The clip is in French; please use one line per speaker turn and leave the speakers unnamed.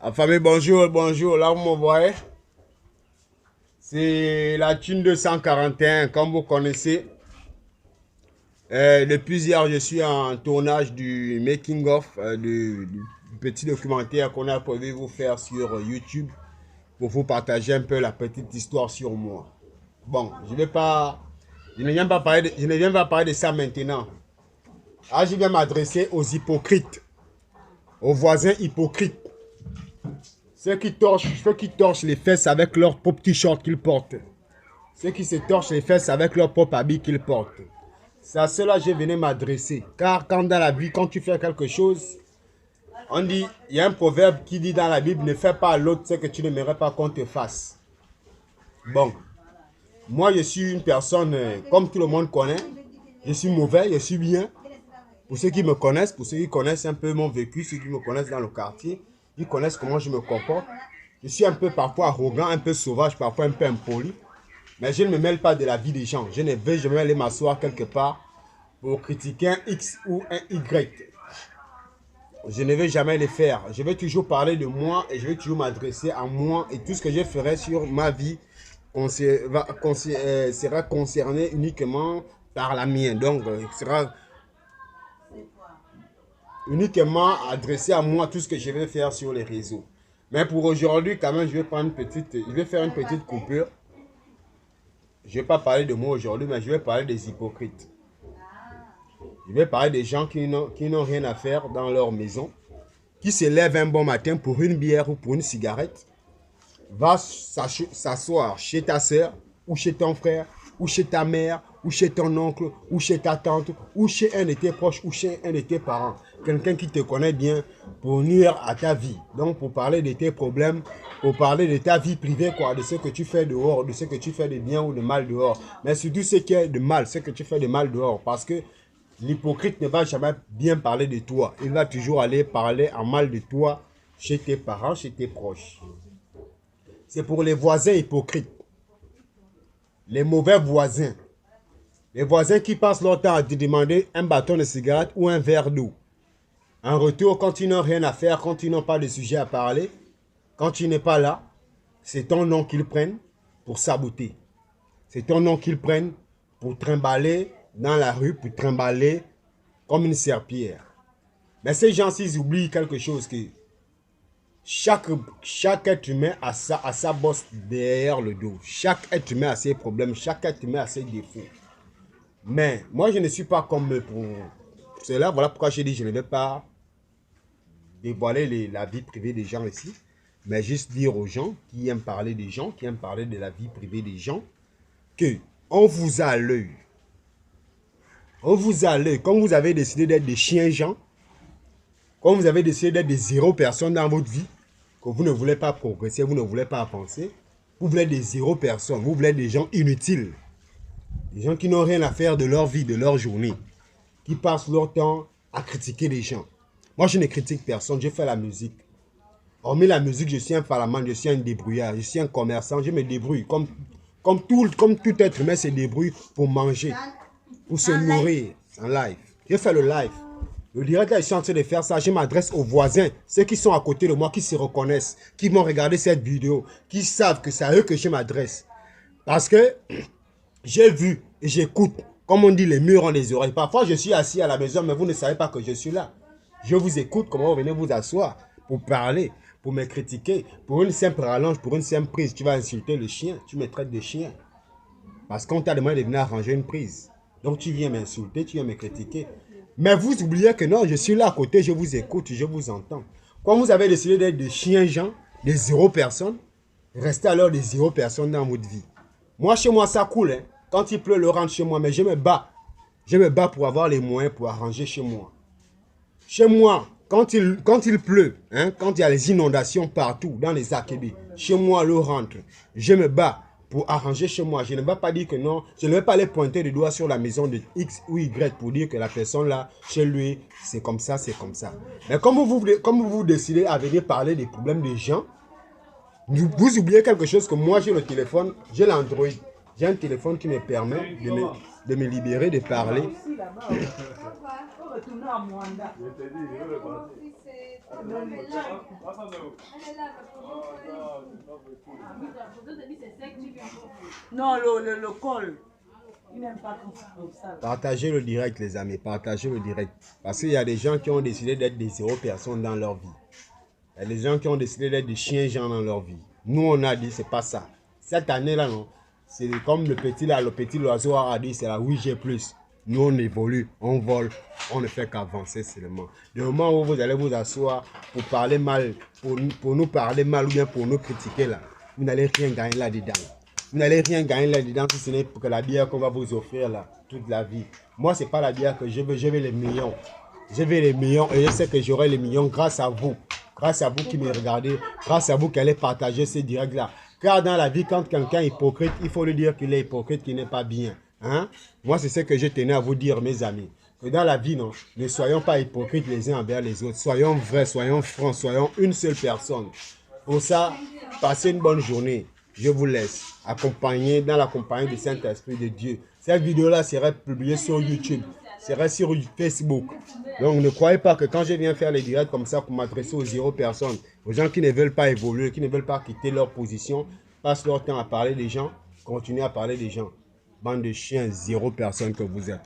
La famille, bonjour, bonjour. Là, vous me voyez. C'est la thune 241, comme vous connaissez. Depuis hier, je suis en tournage du making-of du petit documentaire qu'on a prévu vous faire sur YouTube pour vous partager un peu la petite histoire sur moi. Bon, je ne viens pas parler de ça maintenant. Ah, je viens m'adresser aux hypocrites, aux voisins hypocrites. Ceux qui torchent les fesses avec leur propre t-shirt qu'ils portent. Ceux qui se torchent les fesses avec leur propre habit qu'ils portent. C'est à cela que je venais m'adresser. Car quand dans la vie, quand tu fais quelque chose, on dit, il y a un proverbe qui dit dans la Bible, ne fais pas à l'autre ce que tu n'aimerais pas qu'on te fasse. Bon, moi je suis une personne, comme tout le monde connaît, je suis mauvais, je suis bien. Pour ceux qui me connaissent, pour ceux qui connaissent un peu mon vécu, ceux qui me connaissent dans le quartier, ils connaissent comment je me comporte. Je suis un peu parfois arrogant, un peu sauvage, parfois un peu impoli. Mais je ne me mêle pas de la vie des gens. Je ne vais jamais aller m'asseoir quelque part pour critiquer un X ou un Y. Je ne vais jamais le faire. Je vais toujours parler de moi et je vais toujours m'adresser à moi. Et tout ce que je ferai sur ma vie sera concerné uniquement par la mienne. Donc, sera uniquement adressé à moi tout ce que je vais faire sur les réseaux. Mais pour aujourd'hui, quand même, je vais faire une petite coupure. Je ne vais pas parler de moi aujourd'hui, mais je vais parler des hypocrites. Je vais parler des gens qui n'ont rien à faire dans leur maison, qui se lèvent un bon matin pour une bière ou pour une cigarette, va s'asseoir chez ta soeur, ou chez ton frère, ou chez ta mère, ou chez ton oncle, ou chez ta tante, ou chez un de tes proches, ou chez un de tes parents. Quelqu'un qui te connaît bien pour nuire à ta vie. Donc pour parler de tes problèmes, pour parler de ta vie privée, quoi, de ce que tu fais dehors, de ce que tu fais de bien ou de mal dehors. Mais surtout ce qui est de mal, ce que tu fais de mal dehors. Parce que l'hypocrite ne va jamais bien parler de toi. Il va toujours aller parler en mal de toi chez tes parents, chez tes proches. C'est pour les voisins hypocrites. Les mauvais voisins. Les voisins qui passent leur temps à te demander un bâton de cigarette ou un verre d'eau. En retour, quand ils n'ont rien à faire, quand ils n'ont pas de sujet à parler, quand tu n'es pas là, c'est ton nom qu'ils prennent pour saboter. C'est ton nom qu'ils prennent pour trimballer dans la rue, pour trimballer comme une serpillière. Mais ces gens-ci, ils oublient quelque chose que chaque être humain a sa bosse derrière le dos. Chaque être humain a ses problèmes, chaque être humain a ses défauts. Mais moi, je ne suis pas comme eux pour cela. Voilà pourquoi j'ai dit je ne vais pas dévoiler la vie privée des gens ici. Mais juste dire aux gens qui aiment parler des gens, qui aiment parler de la vie privée des gens, que on vous a à l'œil. On vous a à l'œil. Quand vous avez décidé d'être des chiens-gens, quand vous avez décidé d'être des zéro personnes dans votre vie, que vous ne voulez pas progresser, vous ne voulez pas avancer, vous voulez des zéro personnes, vous voulez des gens inutiles. Des gens qui n'ont rien à faire de leur vie, de leur journée. Qui passent leur temps à critiquer les gens. Moi, je ne critique personne, je fais la musique. Hormis la musique, je suis un falaman, je suis un débrouillard, je suis un commerçant, je me débrouille. Comme tout être humain se débrouille pour manger, pour se nourrir en live. Je fais le live. Le direct, là, je suis en train de faire ça. Je m'adresse aux voisins, ceux qui sont à côté de moi, qui se reconnaissent, qui vont regarder cette vidéo, qui savent que c'est à eux que je m'adresse. Parce que j'ai vu et j'écoute. Comme on dit, les murs ont les oreilles. Parfois, je suis assis à la maison, mais vous ne savez pas que je suis là. Je vous écoute, comment vous venez vous asseoir pour parler, pour me critiquer. Pour une simple rallonge, pour une simple prise, tu vas insulter le chien. Tu me traites de chien. Parce qu'on t'a demandé de venir arranger une prise. Donc, tu viens m'insulter, tu viens me critiquer. Mais vous oubliez que non, je suis là à côté, je vous écoute, je vous entends. Quand vous avez décidé d'être des chiens-gens, des zéro personnes, restez alors des zéro personnes dans votre vie. Moi, chez moi, ça coule. Hein. Quand il pleut, le rentre chez moi, mais je me bats. Je me bats pour avoir les moyens pour arranger chez moi. Chez moi, quand il pleut, hein, quand il y a les inondations partout, dans les akébis, chez moi, l'eau rentre. Je me bats pour arranger chez moi. Je ne vais pas dire que non, je ne vais pas aller pointer le doigt sur la maison de X ou Y pour dire que la personne là, chez lui, c'est comme ça, c'est comme ça. Mais comme vous décidez à venir parler des problèmes des gens, vous oubliez quelque chose que moi j'ai le téléphone, j'ai l'Android. J'ai un téléphone qui me permet de me libérer, de parler.
retourner à Mwanda.
Je te dis, je vais le passer.
Non, le col. Il n'aime pas comme ça.
Partagez le direct, les amis. Partagez le direct. Parce qu'il y a des gens qui ont décidé d'être des zéro personnes dans leur vie. Il y a des gens qui ont décidé d'être des chiens gens dans leur vie. Nous, on a dit, c'est pas ça. Cette année-là, non. C'est comme le petit oiseau a dit, c'est la 8G+. Nous, on évolue, on vole, on ne fait qu'avancer seulement. Le moment où vous allez vous asseoir pour parler mal, pour nous parler mal ou bien pour nous critiquer là, vous n'allez rien gagner là-dedans. Vous n'allez rien gagner là-dedans si ce n'est que la bière qu'on va vous offrir là, toute la vie. Moi, ce n'est pas la bière que je veux les millions. Je veux les millions et je sais que j'aurai les millions grâce à vous. Grâce à vous qui me regardez, grâce à vous qui allez partager ces directs-là. Car dans la vie, quand quelqu'un est hypocrite, il faut lui dire qu'il est hypocrite, qu'il n'est pas bien. Hein? Moi, c'est ce que je tenais à vous dire, mes amis. Que dans la vie, non, ne soyons pas hypocrites les uns envers les autres. Soyons vrais, soyons francs, soyons une seule personne. Pour ça, passez une bonne journée. Je vous laisse accompagner dans la compagnie du Saint-Esprit de Dieu. Cette vidéo-là sera publiée sur YouTube, sera sur Facebook. Donc ne croyez pas que quand je viens faire les directs comme ça pour m'adresser aux zéro personnes, aux gens qui ne veulent pas évoluer, qui ne veulent pas quitter leur position, passent leur temps à parler des gens, continuez à parler des gens. Bande de chiens, zéro personne que vous êtes.